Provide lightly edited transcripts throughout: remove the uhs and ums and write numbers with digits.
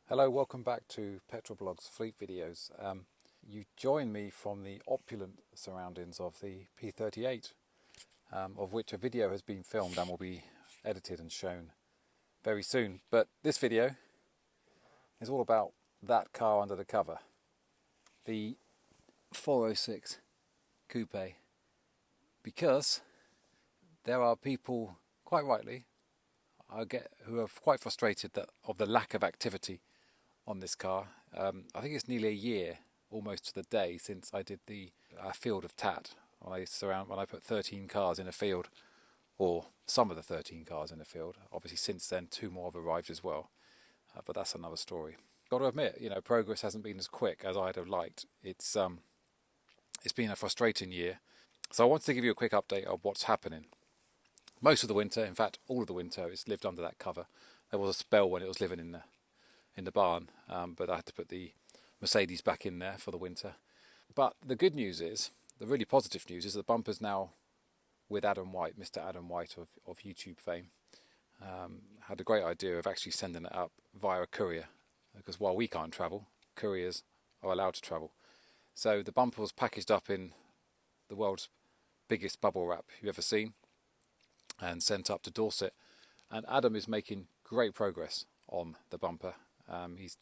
Hello, welcome back to Petrolblog's Fleet Videos. You join me from the opulent surroundings of the P38, of which a video has been filmed and will be edited and shown very soon. But this video is all about that car under the cover, the 406 Coupe, because there are people, quite rightly, who are quite frustrated of the lack of activity on this car. I think it's nearly a year, almost to the day, since I did the field of TAT. When I put 13 cars in a field, or some of the 13 cars in a field. Obviously, since then, 2 more have arrived as well. But that's another story. Got to admit, progress hasn't been as quick as I'd have liked. It's been a frustrating year. So I wanted to give you a quick update of what's happening. Most of the winter, in fact, all of the winter, it's lived under that cover. There was a spell when it was living in the barn, but I had to put the Mercedes back in there for the winter. But the good news is, the really positive news is the bumper's now with Adam White, Mr. Adam White of YouTube fame. Had a great idea of actually sending it up via a courier, because while we can't travel, couriers are allowed to travel. So the bumper was packaged up in the world's biggest bubble wrap you've ever seen and sent up to Dorset. And Adam is making great progress on the bumper. He's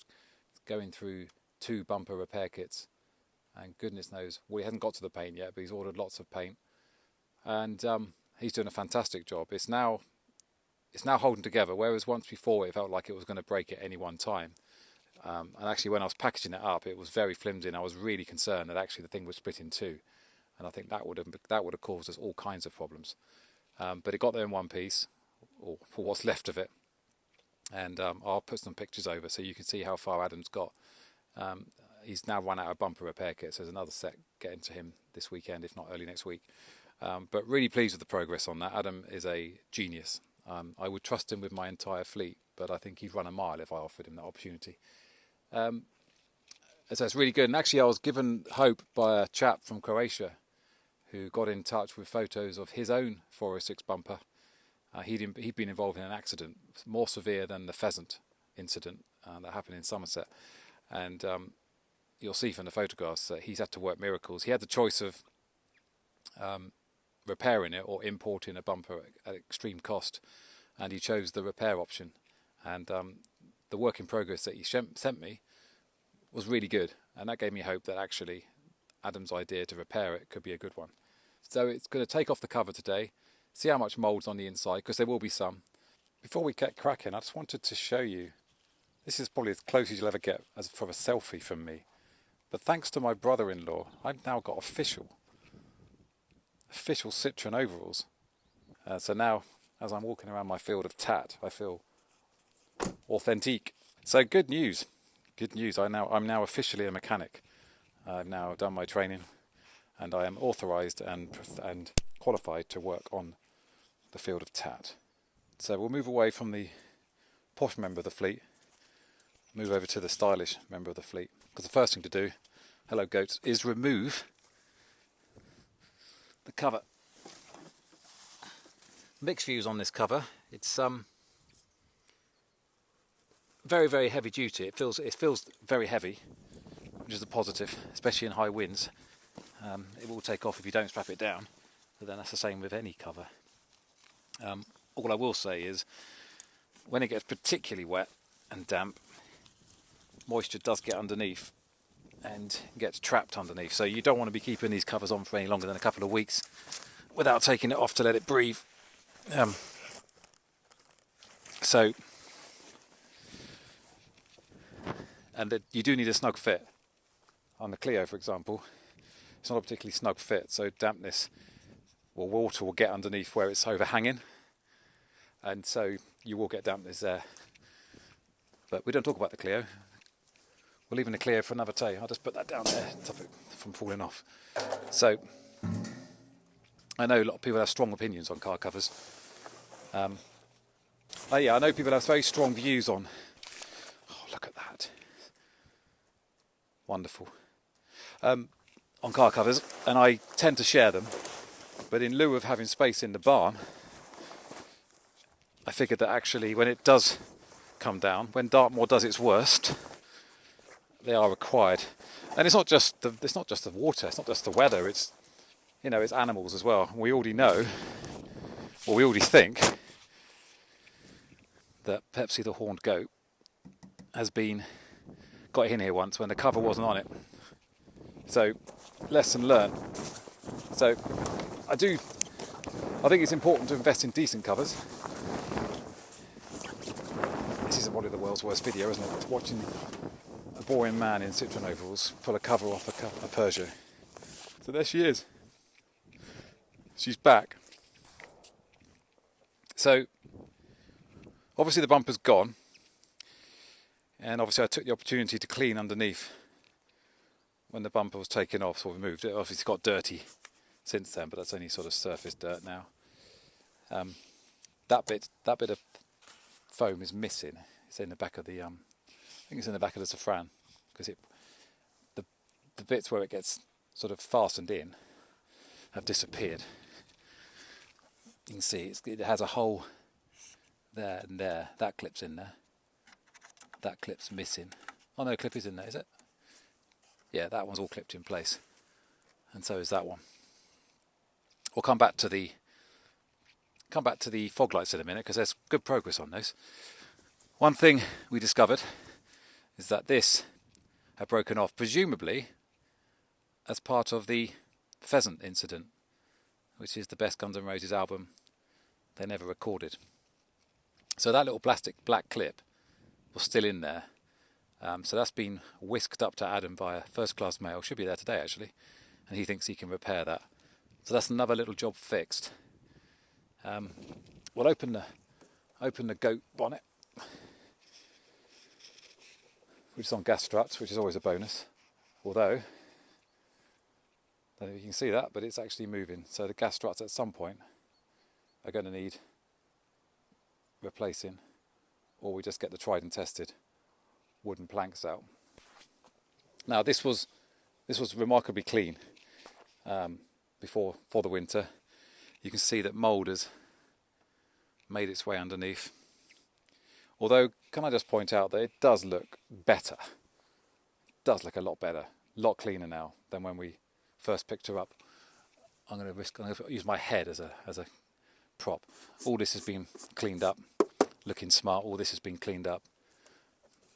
going through 2 bumper repair kits, and goodness knows, he hasn't got to the paint yet, but he's ordered lots of paint, and he's doing a fantastic job. It's now holding together, whereas once before it felt like it was going to break at any one time. And actually, when I was packaging it up, it was very flimsy, and I was really concerned that actually the thing would split in 2, and I think that would have caused us all kinds of problems. But it got there in one piece, or for what's left of it. And I'll put some pictures over so you can see how far Adam's got. He's now run out of bumper repair kits. There's another set getting to him this weekend, if not early next week. But really pleased with the progress on that. Adam is a genius. I would trust him with my entire fleet, but I think he'd run a mile if I offered him that opportunity. So it's really good. And actually I was given hope by a chap from Croatia who got in touch with photos of his own 406 bumper. He'd been involved in an accident more severe than the pheasant incident that happened in Somerset, and you'll see from the photographs that he's had to work miracles. He had the choice of repairing it or importing a bumper at extreme cost, and he chose the repair option. And the work in progress that he sent me was really good, and that gave me hope that actually Adam's idea to repair it could be a good one. So it's going to take off the cover today, see how much mold's on the inside, because there will be some. Before we get cracking, I just wanted to show you, this is probably as close as you'll ever get as for a selfie from me, but thanks to my brother-in-law, I've now got official Citroen overalls. So now, as I'm walking around my field of TAT, I feel authentique. So good news, I'm now officially a mechanic. I've now done my training, and I am authorised and qualified to work on the field of TAT. So we'll move away from the posh member of the fleet, move over to the stylish member of the fleet, because the first thing to do, hello goats, is remove the cover. Mixed views on this cover. It's very, very heavy duty. It feels very heavy, which is a positive, especially in high winds. It will take off if you don't strap it down, but then that's the same with any cover. All I will say is, when it gets particularly wet and damp, moisture does get underneath and gets trapped underneath. So you don't want to be keeping these covers on for any longer than a couple of weeks without taking it off to let it breathe. And you do need a snug fit. On the Clio, for example, it's not a particularly snug fit, so dampness or water will get underneath where it's overhanging, and so you will get dampness there. But we don't talk about the Clio. We're leaving the Clio for another day. I'll just put that down there to stop it from falling off. So I know a lot of people have strong opinions on car covers. I know people have very strong views on. Oh, look at that! Wonderful. On car covers, and I tend to share them, but in lieu of having space in the barn, I figured that actually when it does come down. When Dartmoor does its worst, they are required. And it's not just the water, it's not just the weather, it's it's animals as well. We already know, or we already think, that Pepsi the horned goat has got in here once when the cover wasn't on it. So, lesson learned. So, I think it's important to invest in decent covers. This is probably the world's worst video, isn't it? It's watching a boring man in Citroen overalls pull a cover off a Peugeot. So there she is. She's back. So, obviously the bumper's gone. And obviously I took the opportunity to clean underneath when the bumper was taken off, so we moved it. Obviously it's got dirty since then, but that's only sort of surface dirt now. That bit of foam is missing. It's in the back of the I think it's in the back of the Safran, because the bits where it gets sort of fastened in have disappeared. You can see it has a hole there and there. That clip's in there. That clip's missing. Oh no, clip is in there, is it? Yeah, that one's all clipped in place, and so is that one. We'll come back to the fog lights in a minute, because there's good progress on those. One thing we discovered is that this had broken off, presumably as part of the pheasant incident, which is the best Guns N' Roses album they never recorded. So that little plastic black clip was still in there. So that's been whisked up to Adam via first-class mail. Should be there today, actually. And he thinks he can repair that. So that's another little job fixed. We'll open the goat bonnet, which is on gas struts, which is always a bonus. Although, I don't know if you can see that, but it's actually moving. So the gas struts at some point are going to need replacing, or we just get the tried and tested wooden planks out. Now this was remarkably clean for the winter. You can see that mould has made its way underneath. Although, can I just point out that it does look better. It does look a lot better, a lot cleaner now than when we first picked her up. I'm going to use my head as a prop. All this has been cleaned up, looking smart. All this has been cleaned up.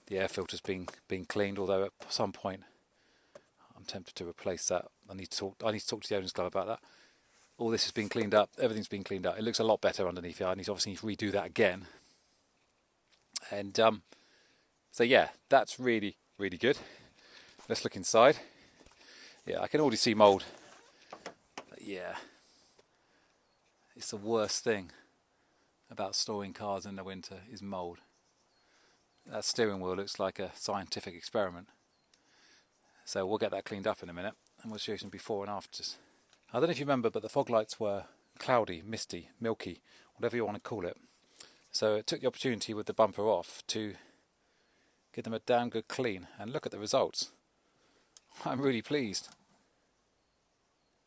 The air filter's been cleaned, although at some point I'm tempted to replace that. I need to talk to the owners club about that. All this has been cleaned up. Everything's been cleaned up. It looks a lot better underneath here. I need to redo that again. And so yeah, that's really, really good. Let's look inside. Yeah, I can already see mould. But yeah, it's the worst thing about storing cars in the winter is mould. That steering wheel looks like a scientific experiment. So we'll get that cleaned up in a minute, and we'll show you some before and afters. I don't know if you remember, but the fog lights were cloudy, misty, milky, whatever you want to call it. So it took the opportunity with the bumper off to give them a damn good clean, and look at the results. I'm really pleased.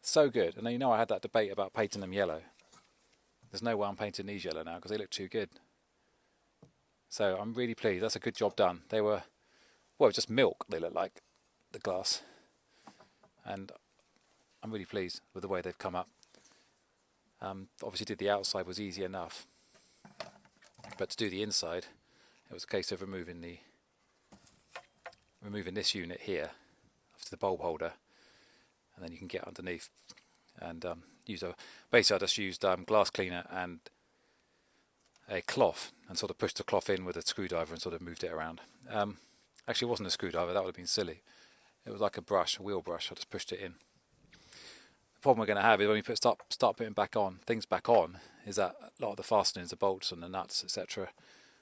So good. And you know I had that debate about painting them yellow. There's no way I'm painting these yellow now because they look too good. So I'm really pleased. That's a good job done. They were, well, just milk they look like, the glass. And I'm really pleased with the way they've come up. Obviously did the outside was easy enough. But to do the inside, it was a case of removing this unit here, after the bulb holder, and then you can get underneath and basically I just used glass cleaner and a cloth and sort of pushed the cloth in with a screwdriver and sort of moved it around. Actually it wasn't a screwdriver, that would have been silly. It was like a brush, a wheel brush. I just pushed it in. The problem we're going to have is when we start putting things back on, is that a lot of the fastenings, the bolts and the nuts, etc.,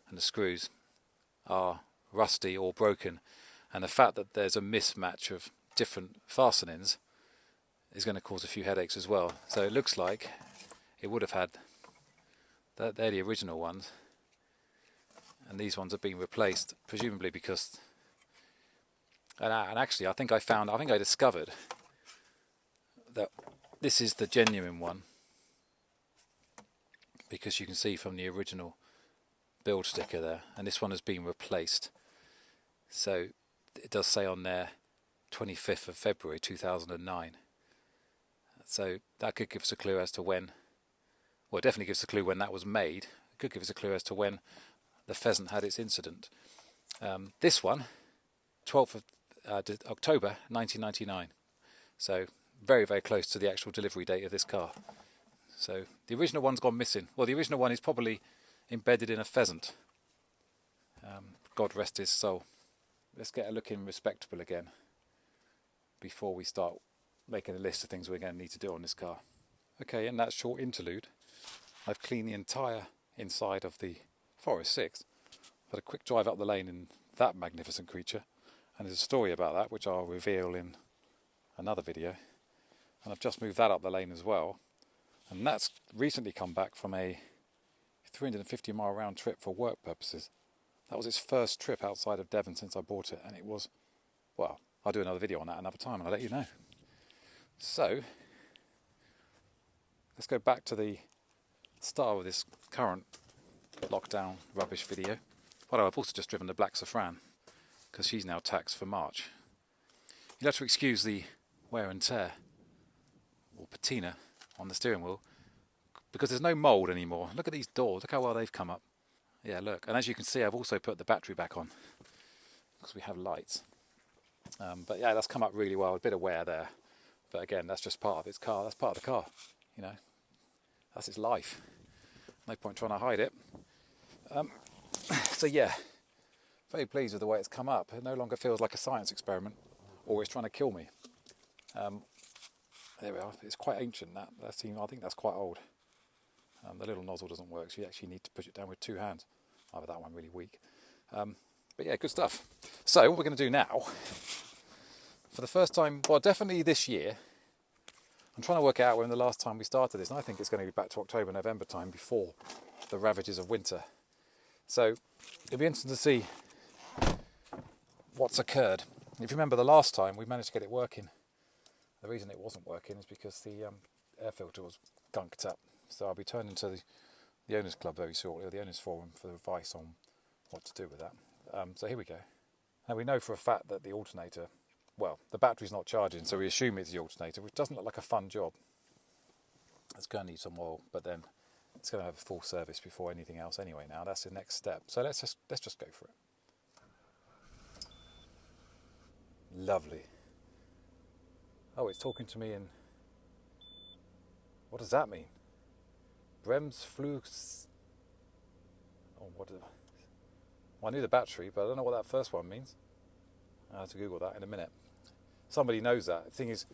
and the screws are rusty or broken, and the fact that there's a mismatch of different fastenings is going to cause a few headaches as well. So it looks like it would have had they're the original ones, and these ones have been replaced, presumably because. And actually, I think I discovered that this is the genuine one, because you can see from the original build sticker there, and this one has been replaced. So it does say on there 25th of February 2009. So that could give us a clue as to when, well, it definitely gives us a clue when that was made. It could give us a clue as to when the pheasant had its incident. This one, 12th of October 1999. So very, very close to the actual delivery date of this car. So the original one's gone missing. Well, the original one is probably embedded in a pheasant. God rest his soul. Let's get it looking respectable again before we start making a list of things we're going to need to do on this car. Okay, in that short interlude, I've cleaned the entire inside of the Forest 6. Had a quick drive up the lane in that magnificent creature, and there's a story about that which I'll reveal in another video. And I've just moved that up the lane as well, and that's recently come back from a 350 mile round trip for work purposes. That was its first trip outside of Devon since I bought it, and it was, well, I'll do another video on that another time and I'll let you know. So let's go back to the start of this current lockdown rubbish video. Well, I've also just driven the black Safran because she's now taxed for March. You'll have to excuse the wear and tear or patina on the steering wheel because there's no mould anymore. Look at these doors, look how well they've come up. Yeah, look, and as you can see, I've also put the battery back on because we have lights. But yeah, that's come up really well, a bit of wear there. But again, that's just part of its car, that's part of the car, you know. That's its life. No point trying to hide it. So yeah, very pleased with the way it's come up. It no longer feels like a science experiment or it's trying to kill me. There we are, it's quite ancient, I think that's quite old. The little nozzle doesn't work, so you actually need to push it down with two hands. Either that one really weak. But yeah, good stuff. So what we're going to do now, for the first time, well, definitely this year, I'm trying to work out when the last time we started this, and I think it's going to be back to October, November time before the ravages of winter. So it'll be interesting to see what's occurred. If you remember the last time, we managed to get it working. The reason it wasn't working is because the air filter was gunked up. So I'll be turning to the owners club very shortly, or the owners forum, for advice on what to do with that. So here we go. Now we know for a fact that the alternator, well, the battery's not charging, so we assume it's the alternator, which doesn't look like a fun job. It's going to need some oil, but then it's going to have a full service before anything else anyway now. That's the next step. So let's just go for it. Lovely. Oh, it's talking to me in... What does that mean? Bremsflux... Oh, what is it? Well, I knew the battery, but I don't know what that first one means. I'll have to Google that in a minute. Somebody knows that. The thing is,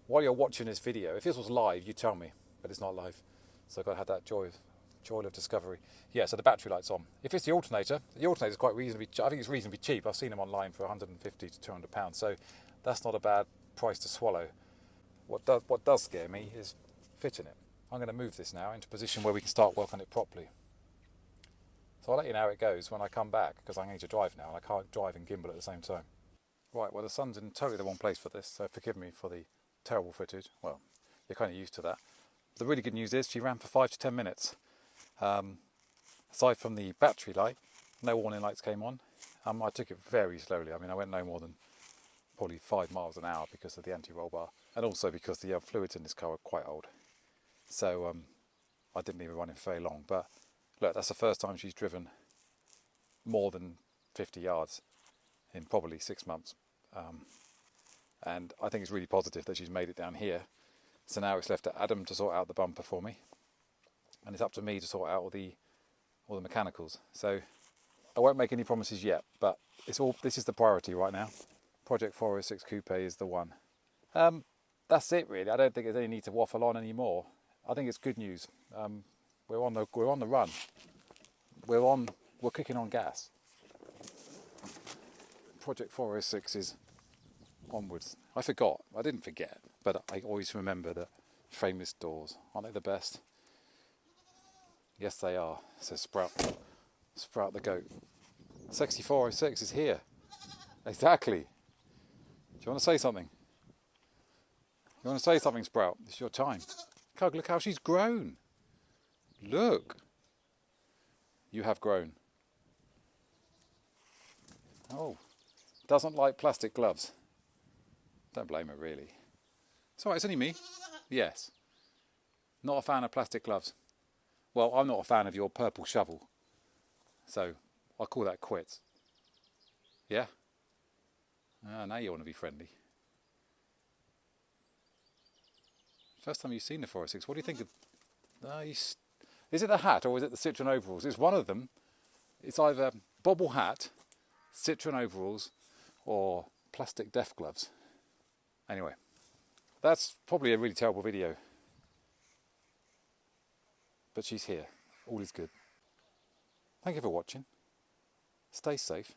while you're watching this video, if this was live, you tell me, but it's not live. So I've got to have that joy of discovery. Yeah, so the battery light's on. If it's the alternator's quite reasonably, I think it's reasonably cheap. I've seen them online for 150 to 200 pounds, so that's not a bad price to swallow. What does scare me is fitting it. I'm going to move this now into a position where we can start work on it properly. So I'll let you know how it goes when I come back, because I need to drive now and I can't drive and gimbal at the same time. Right, well, the sun's in totally the wrong place for this, so forgive me for the terrible footage. Well, you're kind of used to that. The really good news is she ran for 5 to 10 minutes. Aside from the battery light, no warning lights came on. I took it very slowly. I mean, I went no more than probably 5 miles an hour because of the anti-roll bar, and also because the fluids in this car are quite old. So I didn't even run it for very long. But look, that's the first time she's driven more than 50 yards in probably 6 months. And I think it's really positive that she's made it down here. So now it's left to Adam to sort out the bumper for me, and it's up to me to sort out all the mechanicals. So I won't make any promises yet, but this is the priority right now. Project 406 Coupe is the one. That's it really. I don't think there's any need to waffle on anymore. I think it's good news. We're on the run. We're kicking on gas. Project 406 is onwards. I didn't forget, but I always remember the frameless doors. Aren't they the best? Yes, they are, says Sprout the goat. Sexy 406 is here. Exactly. Do you want to say something? You want to say something, Sprout? It's your time. Look how she's grown. Look. You have grown. Oh, doesn't like plastic gloves. Don't blame her, really. It's alright, it's only me. Yes. Not a fan of plastic gloves. Well, I'm not a fan of your purple shovel. So, I'll call that quits. Yeah? Ah, now you want to be friendly. First time you've seen the Forest 6. What do you think of... Is it the hat or is it the Citroen overalls? It's one of them. It's either bobble hat, Citroen overalls, or plastic death gloves. Anyway, that's probably a really terrible video. But she's here. All is good. Thank you for watching. Stay safe.